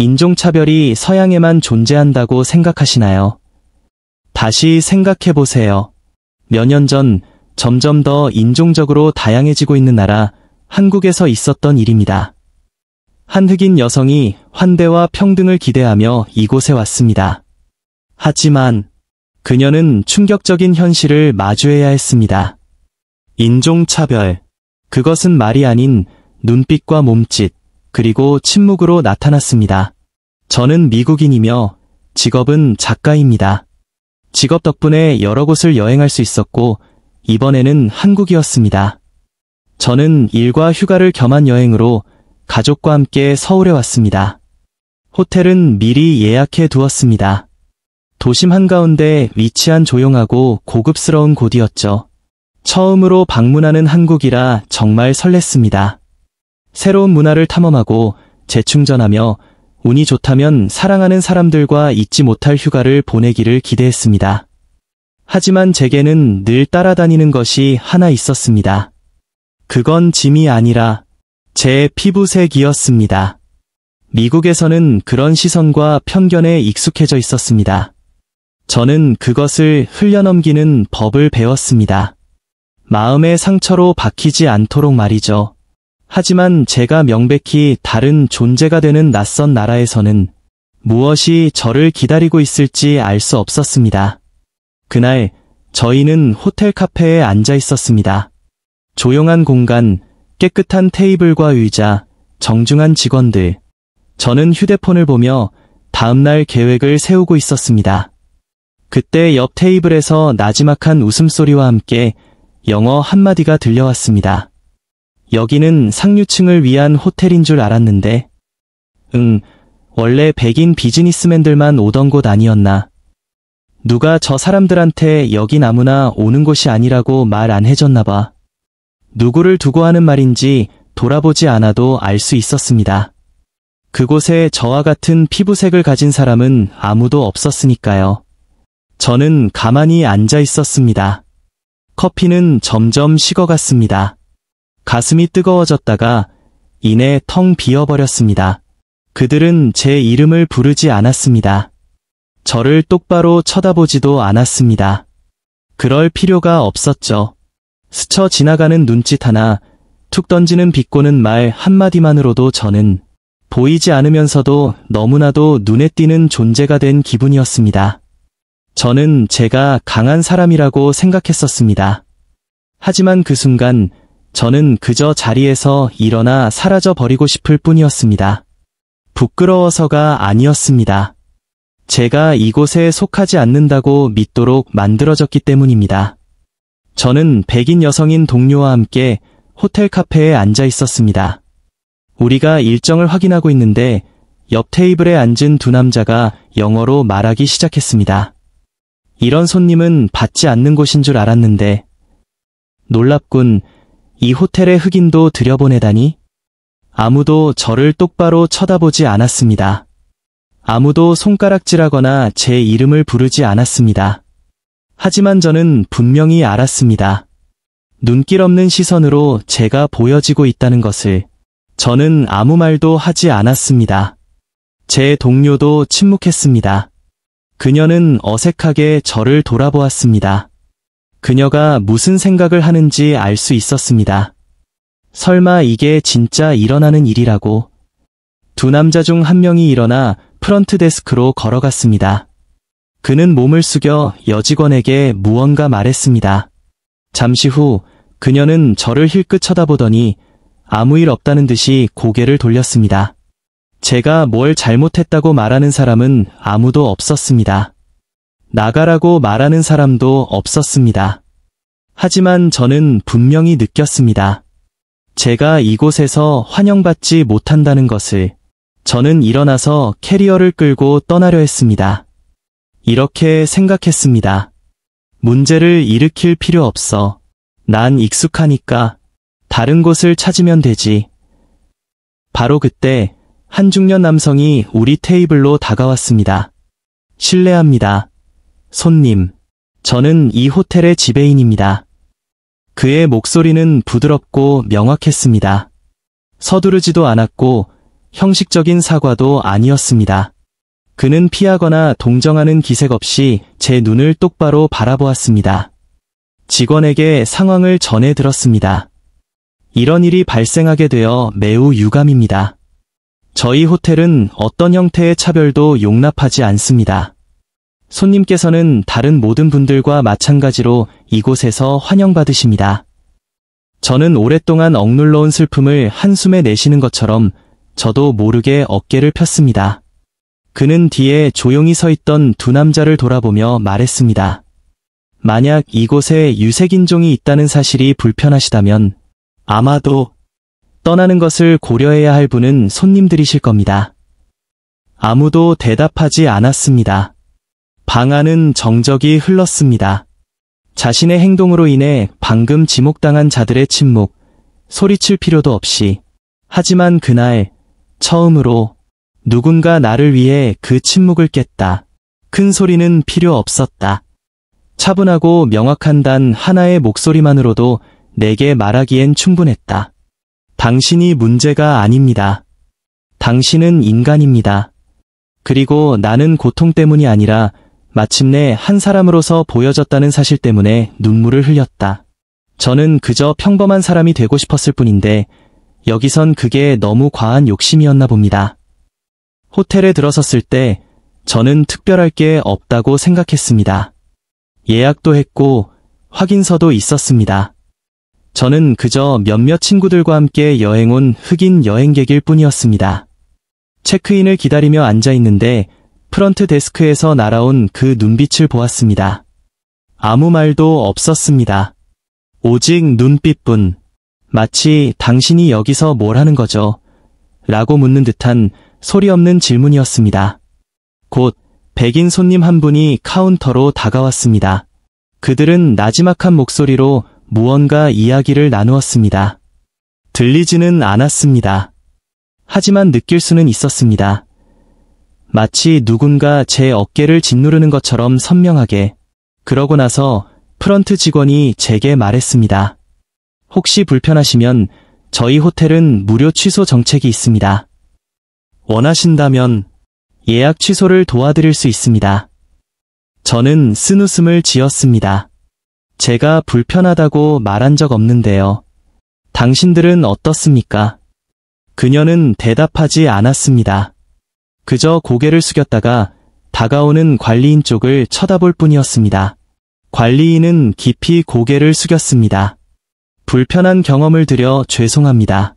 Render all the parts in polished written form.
인종차별이 서양에만 존재한다고 생각하시나요? 다시 생각해보세요. 몇 년 전 점점 더 인종적으로 다양해지고 있는 나라 한국에서 있었던 일입니다. 한 흑인 여성이 환대와 평등을 기대하며 이곳에 왔습니다. 하지만 그녀는 충격적인 현실을 마주해야 했습니다. 인종차별. 그것은 말이 아닌 눈빛과 몸짓, 그리고 침묵으로 나타났습니다. 저는 미국인이며 직업은 작가입니다. 직업 덕분에 여러 곳을 여행할 수 있었고 이번에는 한국이었습니다. 저는 일과 휴가를 겸한 여행으로 가족과 함께 서울에 왔습니다. 호텔은 미리 예약해 두었습니다. 도심 한가운데 위치한 조용하고 고급스러운 곳이었죠. 처음으로 방문하는 한국이라 정말 설렜습니다. 새로운 문화를 탐험하고 재충전하며 운이 좋다면 사랑하는 사람들과 잊지 못할 휴가를 보내기를 기대했습니다. 하지만 제게는 늘 따라다니는 것이 하나 있었습니다. 그건 짐이 아니라 제 피부색이었습니다. 미국에서는 그런 시선과 편견에 익숙해져 있었습니다. 저는 그것을 흘려넘기는 법을 배웠습니다. 마음의 상처로 박히지 않도록 말이죠. 하지만 제가 명백히 다른 존재가 되는 낯선 나라에서는 무엇이 저를 기다리고 있을지 알 수 없었습니다. 그날 저희는 호텔 카페에 앉아 있었습니다. 조용한 공간, 깨끗한 테이블과 의자, 정중한 직원들. 저는 휴대폰을 보며 다음날 계획을 세우고 있었습니다. 그때 옆 테이블에서 나지막한 웃음소리와 함께 영어 한마디가 들려왔습니다. 여기는 상류층을 위한 호텔인 줄 알았는데, 원래 백인 비즈니스맨들만 오던 곳 아니었나. 누가 저 사람들한테 여긴 아무나 오는 곳이 아니라고 말 안 해줬나 봐. 누구를 두고 하는 말인지 돌아보지 않아도 알 수 있었습니다. 그곳에 저와 같은 피부색을 가진 사람은 아무도 없었으니까요. 저는 가만히 앉아 있었습니다. 커피는 점점 식어갔습니다. 가슴이 뜨거워졌다가 이내 텅 비어버렸습니다. 그들은 제 이름을 부르지 않았습니다. 저를 똑바로 쳐다보지도 않았습니다. 그럴 필요가 없었죠. 스쳐 지나가는 눈짓 하나, 툭 던지는 비꼬는 말 한마디만으로도 저는 보이지 않으면서도 너무나도 눈에 띄는 존재가 된 기분이었습니다. 저는 제가 강한 사람이라고 생각했었습니다. 하지만 그 순간 저는 그저 자리에서 일어나 사라져 버리고 싶을 뿐이었습니다. 부끄러워서가 아니었습니다. 제가 이곳에 속하지 않는다고 믿도록 만들어졌기 때문입니다. 저는 백인 여성인 동료와 함께 호텔 카페에 앉아 있었습니다. 우리가 일정을 확인하고 있는데 옆 테이블에 앉은 두 남자가 영어로 말하기 시작했습니다. 이런 손님은 받지 않는 곳인 줄 알았는데 놀랍군. 이 호텔에 흑인도 들여보내다니? 아무도 저를 똑바로 쳐다보지 않았습니다. 아무도 손가락질하거나 제 이름을 부르지 않았습니다. 하지만 저는 분명히 알았습니다. 눈길 없는 시선으로 제가 보여지고 있다는 것을. 저는 아무 말도 하지 않았습니다. 제 동료도 침묵했습니다. 그녀는 어색하게 저를 돌아보았습니다. 그녀가 무슨 생각을 하는지 알 수 있었습니다. 설마 이게 진짜 일어나는 일이라고? 두 남자 중 한 명이 일어나 프런트 데스크로 걸어갔습니다. 그는 몸을 숙여 여직원에게 무언가 말했습니다. 잠시 후 그녀는 저를 힐끗 쳐다보더니 아무 일 없다는 듯이 고개를 돌렸습니다. 제가 뭘 잘못했다고 말하는 사람은 아무도 없었습니다. 나가라고 말하는 사람도 없었습니다. 하지만 저는 분명히 느꼈습니다. 제가 이곳에서 환영받지 못한다는 것을. 저는 일어나서 캐리어를 끌고 떠나려 했습니다. 이렇게 생각했습니다. 문제를 일으킬 필요 없어. 난 익숙하니까 다른 곳을 찾으면 되지. 바로 그때 한 중년 남성이 우리 테이블로 다가왔습니다. 실례합니다. 손님, 저는 이 호텔의 지배인입니다. 그의 목소리는 부드럽고 명확했습니다. 서두르지도 않았고 형식적인 사과도 아니었습니다. 그는 피하거나 동정하는 기색 없이 제 눈을 똑바로 바라보았습니다. 직원에게 상황을 전해 들었습니다. 이런 일이 발생하게 되어 매우 유감입니다. 저희 호텔은 어떤 형태의 차별도 용납하지 않습니다. 손님께서는 다른 모든 분들과 마찬가지로 이곳에서 환영받으십니다. 저는 오랫동안 억눌러온 슬픔을 한숨에 내쉬는 것처럼 저도 모르게 어깨를 폈습니다. 그는 뒤에 조용히 서 있던 두 남자를 돌아보며 말했습니다. 만약 이곳에 유색인종이 있다는 사실이 불편하시다면 아마도 떠나는 것을 고려해야 할 분은 손님들이실 겁니다. 아무도 대답하지 않았습니다. 방 안은 정적이 흘렀습니다. 자신의 행동으로 인해 방금 지목당한 자들의 침묵, 소리칠 필요도 없이. 하지만 그날 처음으로 누군가 나를 위해 그 침묵을 깼다. 큰 소리는 필요 없었다. 차분하고 명확한 단 하나의 목소리만으로도 내게 말하기엔 충분했다. 당신이 문제가 아닙니다. 당신은 인간입니다. 그리고 나는 고통 때문이 아니라 마침내 한 사람으로서 보여졌다는 사실 때문에 눈물을 흘렸다. 저는 그저 평범한 사람이 되고 싶었을 뿐인데 여기선 그게 너무 과한 욕심이었나 봅니다. 호텔에 들어섰을 때 저는 특별할 게 없다고 생각했습니다. 예약도 했고 확인서도 있었습니다. 저는 그저 몇몇 친구들과 함께 여행 온 흑인 여행객일 뿐이었습니다. 체크인을 기다리며 앉아있는데 프런트 데스크에서 날아온 그 눈빛을 보았습니다. 아무 말도 없었습니다. 오직 눈빛뿐. 마치 당신이 여기서 뭘 하는 거죠? 라고 묻는 듯한 소리 없는 질문이었습니다. 곧 백인 손님 한 분이 카운터로 다가왔습니다. 그들은 나지막한 목소리로 무언가 이야기를 나누었습니다. 들리지는 않았습니다. 하지만 느낄 수는 있었습니다. 마치 누군가 제 어깨를 짓누르는 것처럼 선명하게. 그러고 나서 프런트 직원이 제게 말했습니다. 혹시 불편하시면 저희 호텔은 무료 취소 정책이 있습니다. 원하신다면 예약 취소를 도와드릴 수 있습니다. 저는 쓴웃음을 지었습니다. 제가 불편하다고 말한 적 없는데요. 당신들은 어떻습니까? 그녀는 대답하지 않았습니다. 그저 고개를 숙였다가 다가오는 관리인 쪽을 쳐다볼 뿐이었습니다. 관리인은 깊이 고개를 숙였습니다. 불편한 경험을 드려 죄송합니다.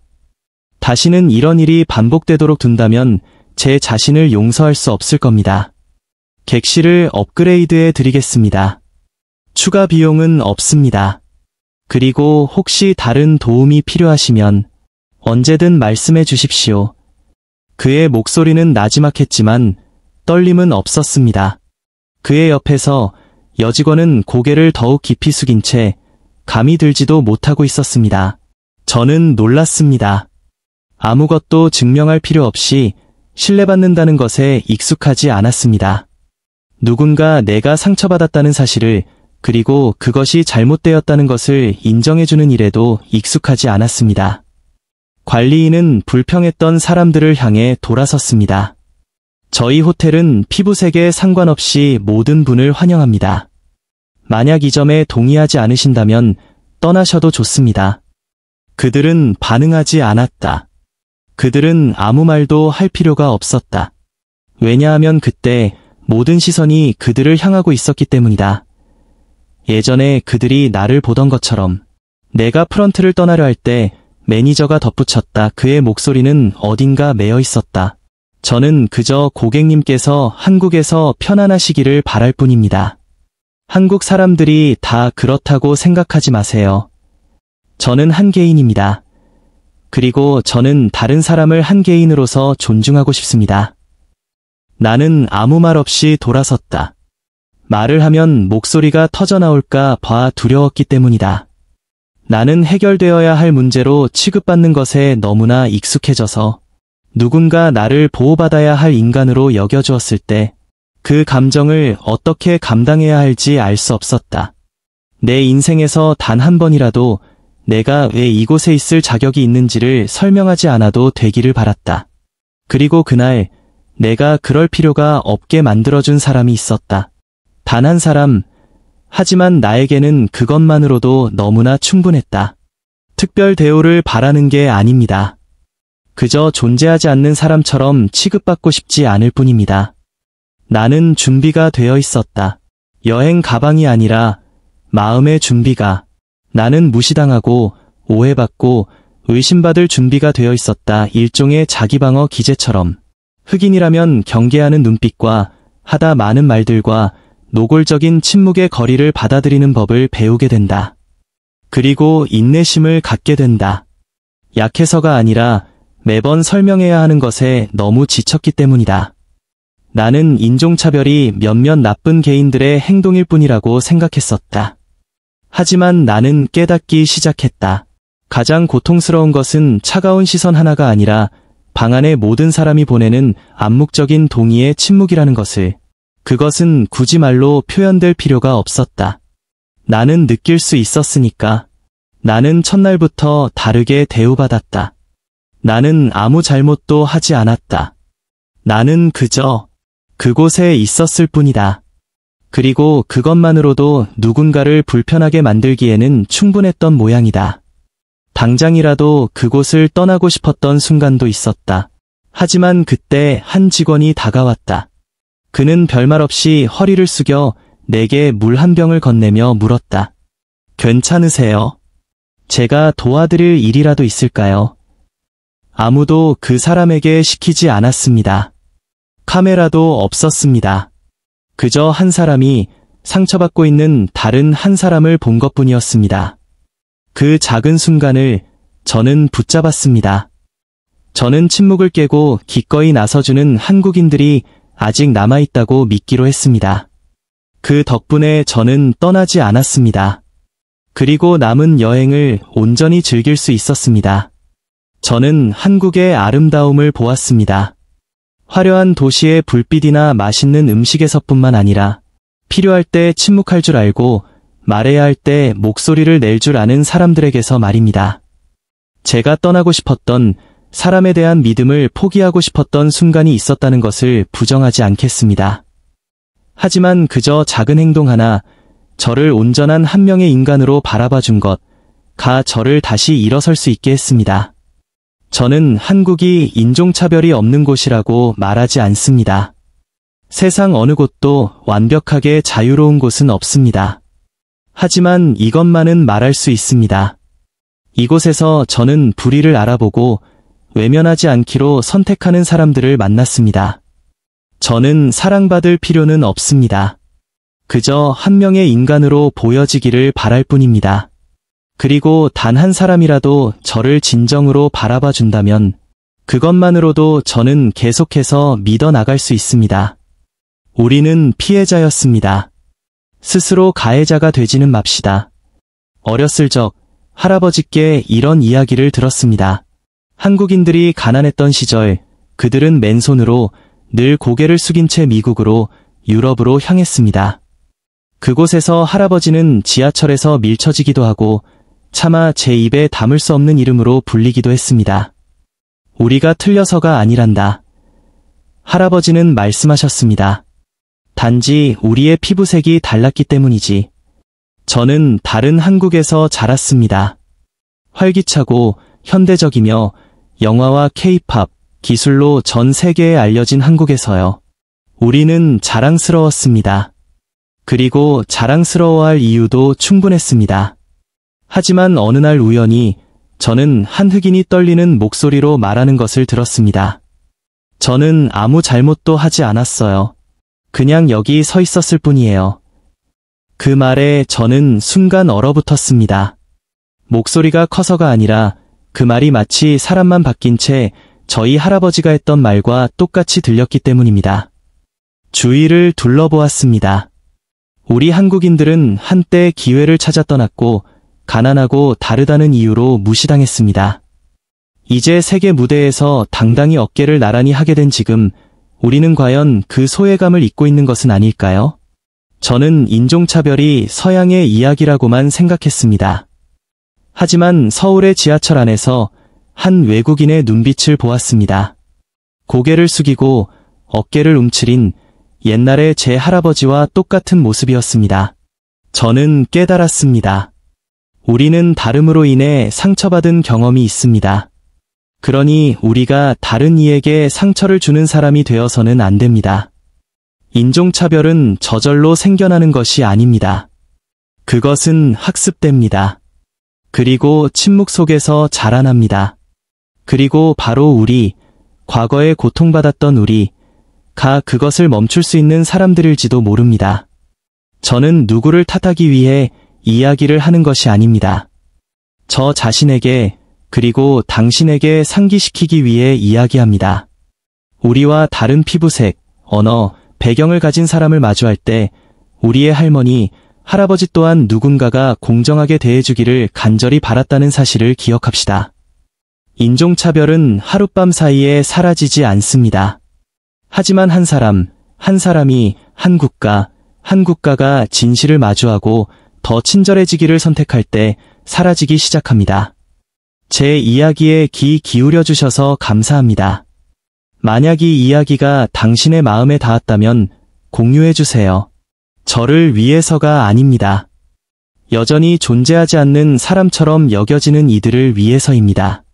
다시는 이런 일이 반복되도록 둔다면 제 자신을 용서할 수 없을 겁니다. 객실을 업그레이드해 드리겠습니다. 추가 비용은 없습니다. 그리고 혹시 다른 도움이 필요하시면 언제든 말씀해 주십시오. 그의 목소리는 나지막했지만 떨림은 없었습니다. 그의 옆에서 여직원은 고개를 더욱 깊이 숙인 채 감이 들지도 못하고 있었습니다. 저는 놀랐습니다. 아무것도 증명할 필요 없이 신뢰받는다는 것에 익숙하지 않았습니다. 누군가 내가 상처받았다는 사실을, 그리고 그것이 잘못되었다는 것을 인정해주는 일에도 익숙하지 않았습니다. 관리인은 불평했던 사람들을 향해 돌아섰습니다. 저희 호텔은 피부색에 상관없이 모든 분을 환영합니다. 만약 이 점에 동의하지 않으신다면 떠나셔도 좋습니다. 그들은 반응하지 않았다. 그들은 아무 말도 할 필요가 없었다. 왜냐하면 그때 모든 시선이 그들을 향하고 있었기 때문이다. 예전에 그들이 나를 보던 것처럼. 내가 프런트를 떠나려 할 때 매니저가 덧붙였다. 그의 목소리는 어딘가 매여 있었다. 저는 그저 고객님께서 한국에서 편안하시기를 바랄 뿐입니다. 한국 사람들이 다 그렇다고 생각하지 마세요. 저는 한 개인입니다. 그리고 저는 다른 사람을 한 개인으로서 존중하고 싶습니다. 나는 아무 말 없이 돌아섰다. 말을 하면 목소리가 터져나올까 봐 두려웠기 때문이다. 나는 해결되어야 할 문제로 취급받는 것에 너무나 익숙해져서 누군가 나를 보호받아야 할 인간으로 여겨주었을 때 그 감정을 어떻게 감당해야 할지 알 수 없었다. 내 인생에서 단 한 번이라도 내가 왜 이곳에 있을 자격이 있는지를 설명하지 않아도 되기를 바랐다. 그리고 그날 내가 그럴 필요가 없게 만들어준 사람이 있었다. 단 한 사람. 하지만 나에게는 그것만으로도 너무나 충분했다. 특별 대우를 바라는 게 아닙니다. 그저 존재하지 않는 사람처럼 취급받고 싶지 않을 뿐입니다. 나는 준비가 되어 있었다. 여행 가방이 아니라 마음의 준비가. 나는 무시당하고 오해받고 의심받을 준비가 되어 있었다. 일종의 자기방어 기제처럼. 흑인이라면 경계하는 눈빛과 하다 많은 말들과 노골적인 침묵의 거리를 받아들이는 법을 배우게 된다. 그리고 인내심을 갖게 된다. 약해서가 아니라 매번 설명해야 하는 것에 너무 지쳤기 때문이다. 나는 인종차별이 몇몇 나쁜 개인들의 행동일 뿐이라고 생각했었다. 하지만 나는 깨닫기 시작했다. 가장 고통스러운 것은 차가운 시선 하나가 아니라 방 안의 모든 사람이 보내는 암묵적인 동의의 침묵이라는 것을. 그것은 굳이 말로 표현될 필요가 없었다. 나는 느낄 수 있었으니까. 나는 첫날부터 다르게 대우받았다. 나는 아무 잘못도 하지 않았다. 나는 그저 그곳에 있었을 뿐이다. 그리고 그것만으로도 누군가를 불편하게 만들기에는 충분했던 모양이다. 당장이라도 그곳을 떠나고 싶었던 순간도 있었다. 하지만 그때 한 직원이 다가왔다. 그는 별말 없이 허리를 숙여 내게 물 한 병을 건네며 물었다. 괜찮으세요? 제가 도와드릴 일이라도 있을까요? 아무도 그 사람에게 시키지 않았습니다. 카메라도 없었습니다. 그저 한 사람이 상처받고 있는 다른 한 사람을 본 것뿐이었습니다. 그 작은 순간을 저는 붙잡았습니다. 저는 침묵을 깨고 기꺼이 나서주는 한국인들이 아직 남아있다고 믿기로 했습니다. 그 덕분에 저는 떠나지 않았습니다. 그리고 남은 여행을 온전히 즐길 수 있었습니다. 저는 한국의 아름다움을 보았습니다. 화려한 도시의 불빛이나 맛있는 음식에서뿐만 아니라 필요할 때 침묵할 줄 알고 말해야 할 때 목소리를 낼 줄 아는 사람들에게서 말입니다. 제가 떠나고 싶었던 사람에 대한 믿음을 포기하고 싶었던 순간이 있었다는 것을 부정하지 않겠습니다. 하지만 그저 작은 행동 하나, 저를 온전한 한 명의 인간으로 바라봐준 가 저를 다시 일어설 수 있게 했습니다. 저는 한국이 인종차별이 없는 곳이라고 말하지 않습니다. 세상 어느 곳도 완벽하게 자유로운 곳은 없습니다. 하지만 이것만은 말할 수 있습니다. 이곳에서 저는 불의를 알아보고 외면하지 않기로 선택하는 사람들을 만났습니다. 저는 사랑받을 필요는 없습니다. 그저 한 명의 인간으로 보여지기를 바랄 뿐입니다. 그리고 단 한 사람이라도 저를 진정으로 바라봐 준다면 그것만으로도 저는 계속해서 믿어 나갈 수 있습니다. 우리는 피해자였습니다. 스스로 가해자가 되지는 맙시다. 어렸을 적 할아버지께 이런 이야기를 들었습니다. 한국인들이 가난했던 시절 그들은 맨손으로 늘 고개를 숙인 채 미국으로, 유럽으로 향했습니다. 그곳에서 할아버지는 지하철에서 밀쳐지기도 하고 차마 제 입에 담을 수 없는 이름으로 불리기도 했습니다. 우리가 틀려서가 아니란다. 할아버지는 말씀하셨습니다. 단지 우리의 피부색이 달랐기 때문이지. 저는 다른 한국에서 자랐습니다. 활기차고 현대적이며 영화와 케이팝, 기술로 전 세계에 알려진 한국에서요. 우리는 자랑스러웠습니다. 그리고 자랑스러워할 이유도 충분했습니다. 하지만 어느 날 우연히 저는 한 흑인이 떨리는 목소리로 말하는 것을 들었습니다. 저는 아무 잘못도 하지 않았어요. 그냥 여기 서 있었을 뿐이에요. 그 말에 저는 순간 얼어붙었습니다. 목소리가 커서가 아니라 그 말이 마치 사람만 바뀐 채 저희 할아버지가 했던 말과 똑같이 들렸기 때문입니다. 주위를 둘러보았습니다. 우리 한국인들은 한때 기회를 찾아 떠났고 가난하고 다르다는 이유로 무시당했습니다. 이제 세계 무대에서 당당히 어깨를 나란히 하게 된 지금 우리는 과연 그 소외감을 잊고 있는 것은 아닐까요? 저는 인종차별이 서양의 이야기라고만 생각했습니다. 하지만 서울의 지하철 안에서 한 외국인의 눈빛을 보았습니다. 고개를 숙이고 어깨를 움츠린 옛날의 제 할아버지와 똑같은 모습이었습니다. 저는 깨달았습니다. 우리는 다름으로 인해 상처받은 경험이 있습니다. 그러니 우리가 다른 이에게 상처를 주는 사람이 되어서는 안 됩니다. 인종차별은 저절로 생겨나는 것이 아닙니다. 그것은 학습됩니다. 그리고 침묵 속에서 자라납니다. 그리고 바로 우리, 과거에 고통받았던 우리가 그것을 멈출 수 있는 사람들일지도 모릅니다. 저는 누구를 탓하기 위해 이야기를 하는 것이 아닙니다. 저 자신에게 그리고 당신에게 상기시키기 위해 이야기합니다. 우리와 다른 피부색, 언어, 배경을 가진 사람을 마주할 때 우리의 할머니, 할아버지 또한 누군가가 공정하게 대해주기를 간절히 바랐다는 사실을 기억합시다. 인종차별은 하룻밤 사이에 사라지지 않습니다. 하지만 한 사람이 한 국가가 진실을 마주하고 더 친절해지기를 선택할 때 사라지기 시작합니다. 제 이야기에 귀 기울여 주셔서 감사합니다. 만약 이 이야기가 당신의 마음에 닿았다면 공유해 주세요. 저를 위해서가 아닙니다. 여전히 존재하지 않는 사람처럼 여겨지는 이들을 위해서입니다.